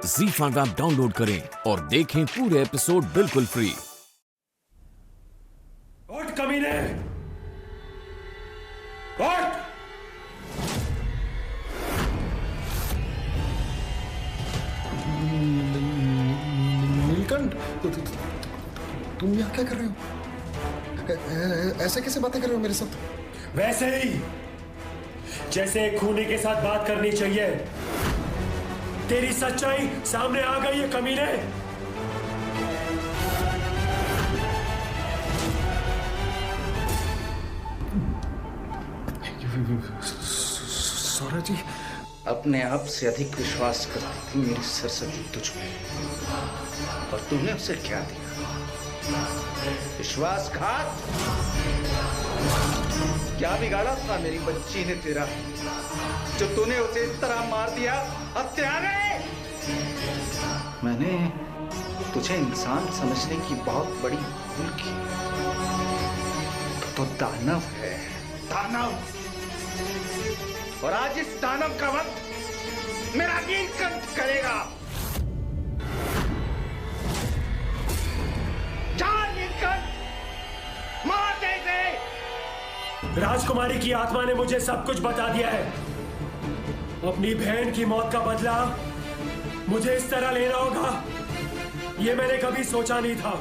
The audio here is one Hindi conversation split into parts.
ZEE5 ऐप डाउनलोड करें और देखें पूरे एपिसोड बिल्कुल फ्री। उठ कमीने, उठ! नीलकंठ, तुम यहाँ क्या कर रहे हो? ऐसे कैसे बातें कर रहे हो मेरे साथ? वैसे ही जैसे एक खूनी के साथ बात करनी चाहिए। तेरी सच्चाई सामने आ गई है कमीने। सौरा जी, अपने आप से अधिक विश्वास करती थी मेरी सरस्वती तुझ में, और तूने उसे क्या दिया? विश्वासघात। क्या बिगाड़ा था मेरी बच्ची ने तेरा, जो तूने उसे इस तरह मार दिया? हत्यारे! मैंने तुझे इंसान समझने की बहुत बड़ी भूल की। तो दानव है, दानव। और आज इस दानव का वक्त मेरा नीलकंठ करेगा। जा नीलकंठ, मार दे इसे। राजकुमारी की आत्मा ने मुझे सब कुछ बता दिया है। अपनी बहन की मौत का बदला मुझे इस तरह लेना होगा, ये मैंने कभी सोचा नहीं था।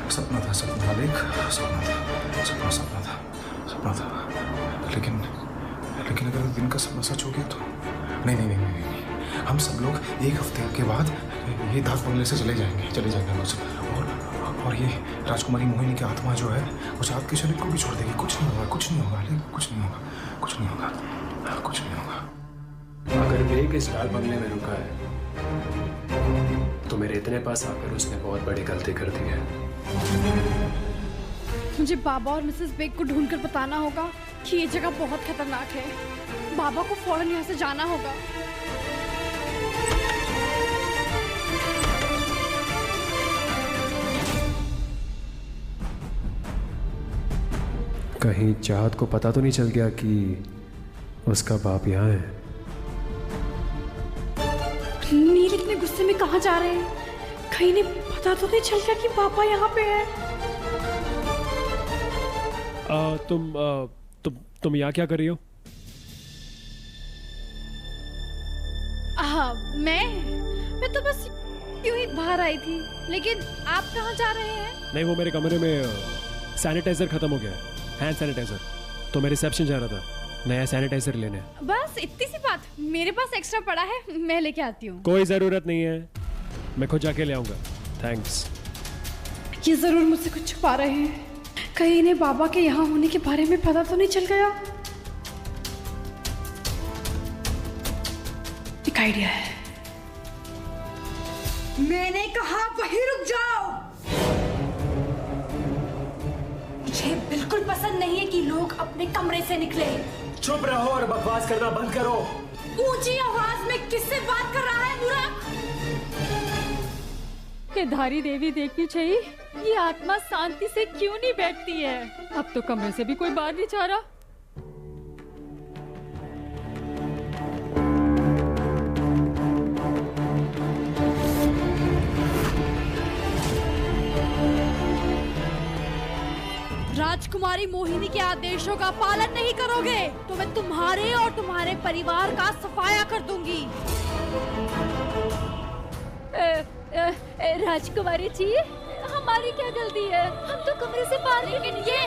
सपना था, सपना लेख, सपना था, सपना था। लेकिन अगर दिन का सपना सच हो गया तो नहीं। हम सब लोग एक हफ्ते के बाद ये डाक बंगले से चले जाएंगे हम सब। और ये राजकुमारी मोहिनी की आत्मा जो है वो चाँद के शरीर को भी छोड़ देगी। कुछ नहीं होगा। अगर बेग इस डाक बंगले में रुका है तो मेरे इतने पास आकर उसने बहुत बड़ी गलती कर दी है। मुझे बाबा और मिसेस बेग को ढूंढकर बताना होगा कि ये जगह बहुत खतरनाक है। बाबा को फौरन यहाँ से जाना होगा। कहीं चाहत को पता तो नहीं चल गया कि उसका बाप यहाँ है? नील इतने गुस्से में कहाँ जा रहे हैं? कहीं नहीं पता तो नहीं चल गया कि पापा यहाँ पे है? तुम यहाँ क्या कर रही हो? मैं तो बस यूं ही बाहर आई थी। लेकिन आप कहाँ जा रहे हैं? नहीं, वो मेरे कमरे में सैनिटाइजर खत्म हो गया है, हैंड सैनिटाइजर। तो मैं रिसेप्शन जा रहा था नया सैनिटाइजर लेने। बस इतनी सी बात। मेरे पास एक्स्ट्रा पड़ा है, मैं लेके आती हूँ। कोई जरूरत नहीं है, मैं खुद जाके ले आऊंगा। थैंक्स। ये जरूर मुझसे कुछ छुपा रहे हैं। कहीं इन्हें बाबा के यहाँ होने के बारे में पता तो नहीं चल गया? एक आइडिया है। मैंने कहा वहीं रुक जाओ। मुझे बिल्कुल पसंद नहीं है कि लोग अपने कमरे से निकले। चुप रहो और बकवास करना बंद करो। ऊंची आवाज में किससे बात कर रहा है मूर्ख? ये धारी देवी देखनी चाहिए, ये आत्मा शांति से क्यों नहीं बैठती है? अब तो कमरे से भी कोई बाहर नहीं जा रहा। राजकुमारी मोहिनी के आदेशों का पालन नहीं करोगे तो मैं तुम्हारे और तुम्हारे परिवार का सफाया कर दूंगी। राजकुमारी जी, हमारी क्या गलती है? हम तो कमरे से बाहर। लेकिन ये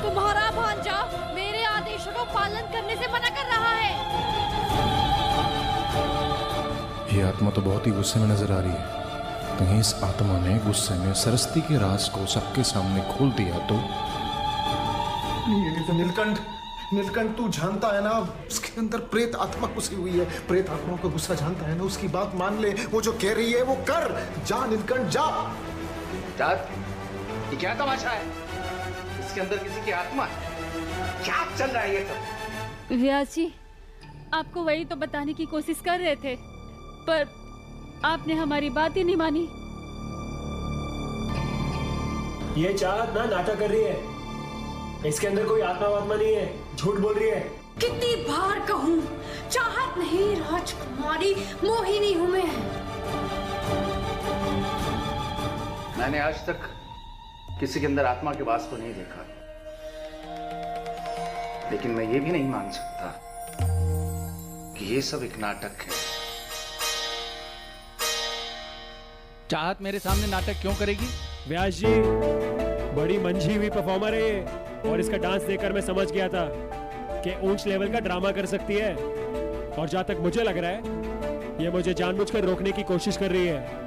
तुम्हारा भांजा मेरे आदेशों का पालन करने से मना कर रहा है। ये आत्मा तो बहुत ही गुस्से में नजर आ रही है। कहीं इस आत्मा ने गुस्से में सरस्वती के राज को सबके सामने खोल दिया तो? नीलकंठ, तू जानता है ना उसके अंदर प्रेत आत्मा घुसी हुई है। प्रेत आत्माओं का गुस्सा जानता है ना। उसकी बात मान ले, वो जो कह रही है वो कर। जा नीलकंठ, जा। ये क्या तमाशा है? इसके अंदर किसी की आत्मा है? क्या चल रहा है ये सब? व्यास जी, आपको वही तो बताने की कोशिश कर रहे थे, पर आपने हमारी बात ही नहीं मानी। ये चाहत ना नाटक कर रही है, इसके अंदर कोई आत्मा वात्मा नहीं है, झूठ बोल रही है। कितनी बार कहूँ, चाहत नहीं राजकुमारी मोहिनी हूँ मैं। मैंने आज तक किसी के अंदर आत्मा के वास को नहीं देखा, लेकिन मैं ये भी नहीं मान सकता कि ये सब एक नाटक है। चाहत मेरे सामने नाटक क्यों करेगी? व्यास जी बड़ी मंझी हुई परफॉर्मर है ये, और इसका डांस देखकर मैं समझ गया था कि ऊंच लेवल का ड्रामा कर सकती है। और जहां तक मुझे लग रहा है ये मुझे जानबूझकर रोकने की कोशिश कर रही है।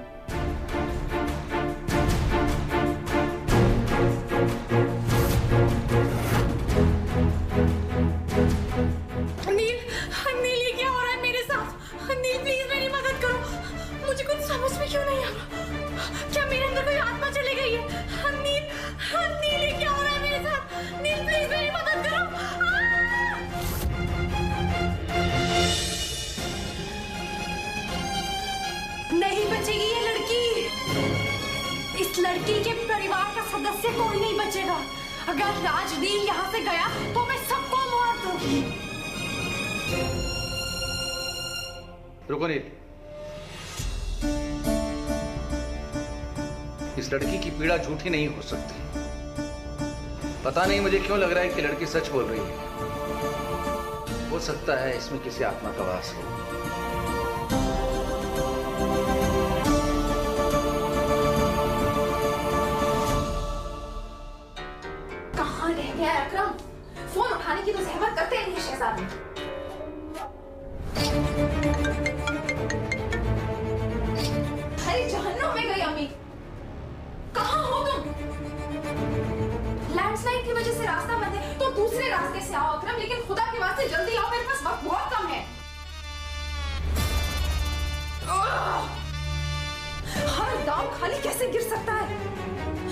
नील ये क्या हो रहा है मेरे साथ? नील प्लीज मेरी मदद करो, मुझे कुछ समझ में क्यों नहीं आ रहा। क्या मेरे अंदर कोई आत्मा चली गई है? नील ये क्या हो रहा है मेरे साथ? नील प्लीज मेरी मदद करो। नहीं बचेगी ये लड़की। इस लड़की के परिवार का सदस्य कोई नहीं बचेगा। अगर राजदीप यहाँ से गया तो मैं सबको मार दूंगी। रुको नील, इस लड़की की पीड़ा झूठी नहीं हो सकती। पता नहीं मुझे क्यों लग रहा है कि लड़की सच बोल रही है। हो सकता है इसमें किसी आत्मा का वास हो। कहाँ रह गया है अकरम? फोन उठाने की तो जहमत करते नहीं है शहजादी। अरे जहन्नुम में गई अम्मी। कहाँ हो तुम? लैंडस्लाइड की वजह से रास्ता बंद है तो दूसरे रास्ते से आओ अकरम, लेकिन खुदा के वास्ते जल्दी आओ, मेरे पास वक्त बहुत कम है। हर दांव खाली कैसे गिर सकता है?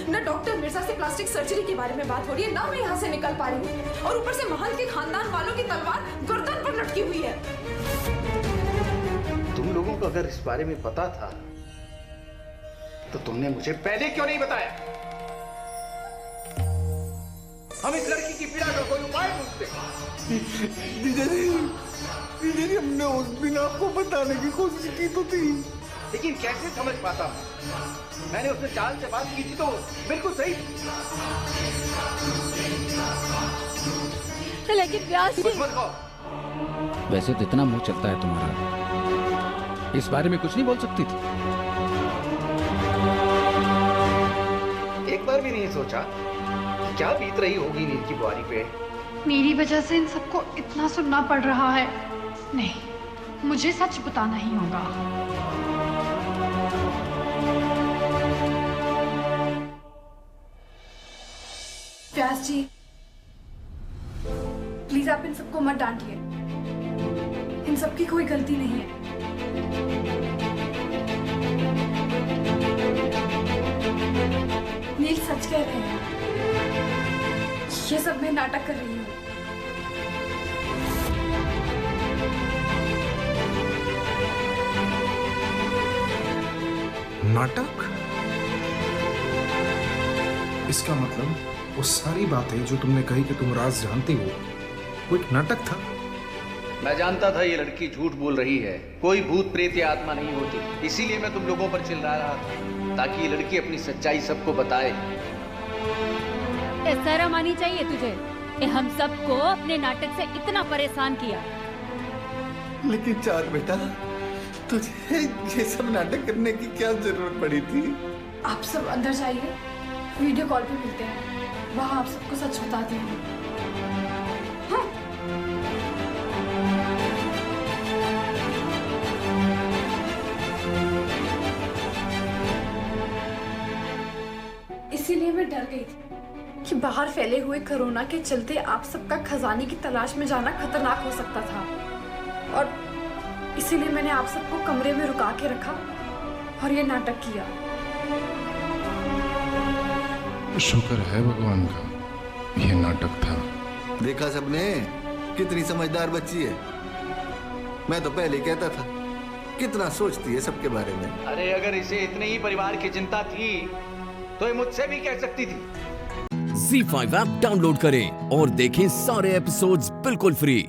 न डॉक्टर मिर्जा से प्लास्टिक सर्जरी के बारे में बात हो रही है, ना मैं यहाँ से निकल पा रही हूँ, और ऊपर से महल के खानदान वालों की तलवार गर्दन पर लटकी हुई है। तुम लोगों को अगर इस बारे में पता था तो तुमने मुझे पहले क्यों नहीं बताया? हम इस लड़की की पीड़ा का कोई उपाय ढूंढते। दीदी हमने उस दिन आपको बताने की कोशिश की तो थी, लेकिन कैसे समझ पाता हूँ? मैंने उससे चाल से बात की थी तो बिल्कुल सही। लेकिन व्यास जी, कुछ मत कहो। वैसे तो इतना मुंह चलता है तुम्हारा, इस बारे में कुछ नहीं बोल सकती थी? एक बार भी नहीं सोचा कि क्या बीत रही होगी नील की बुआरी पे? मेरी वजह से इन सबको इतना सुनना पड़ रहा है। नहीं, मुझे सच बताना ही होगा। व्यास जी प्लीज आप इन सबको मत डांटिए, इन सबकी कोई गलती नहीं है। नील सच कह रहे हैं, ये सब मैं नाटक कर रही हूँ। नाटक? इसका मतलब वो सारी बातें जो तुमने कही कि तुम राज जानती हो, वो एक नाटक था? मैं जानता था ये लड़की झूठ बोल रही है, कोई भूत प्रेत या आत्मा नहीं होती, इसीलिए मैं तुम लोगों पर चिल्ला रहा था ताकि ये लड़की अपनी सच्चाई सबको बताए। शर्म आनी चाहिए तुझे, हम सबको अपने नाटक से इतना परेशान किया। लेकिन चार बेटा, तुझे ये सब नाटक करने की क्या जरूरत पड़ी थी? आप सब अंदर जाइए, वीडियो कॉल पे मिलते हैं, वहाँ आप सबको सच बताती हूँ। हाँ। इसीलिए मैं डर गई थी कि बाहर फैले हुए कोरोना के चलते आप सबका खजाने की तलाश में जाना खतरनाक हो सकता था, और इसीलिए मैंने आप सबको कमरे में रुका के रखा और ये नाटक किया। शुक्र है भगवान का, ये नाटक था। देखा सबने कितनी समझदार बच्ची है। मैं तो पहले कहता था कितना सोचती है सबके बारे में। अरे अगर इसे इतने ही परिवार की चिंता थी तो ये मुझसे भी कह सकती थी। ZEE5 ऐप डाउनलोड करें और देखें सारे एपिसोड्स बिल्कुल फ्री।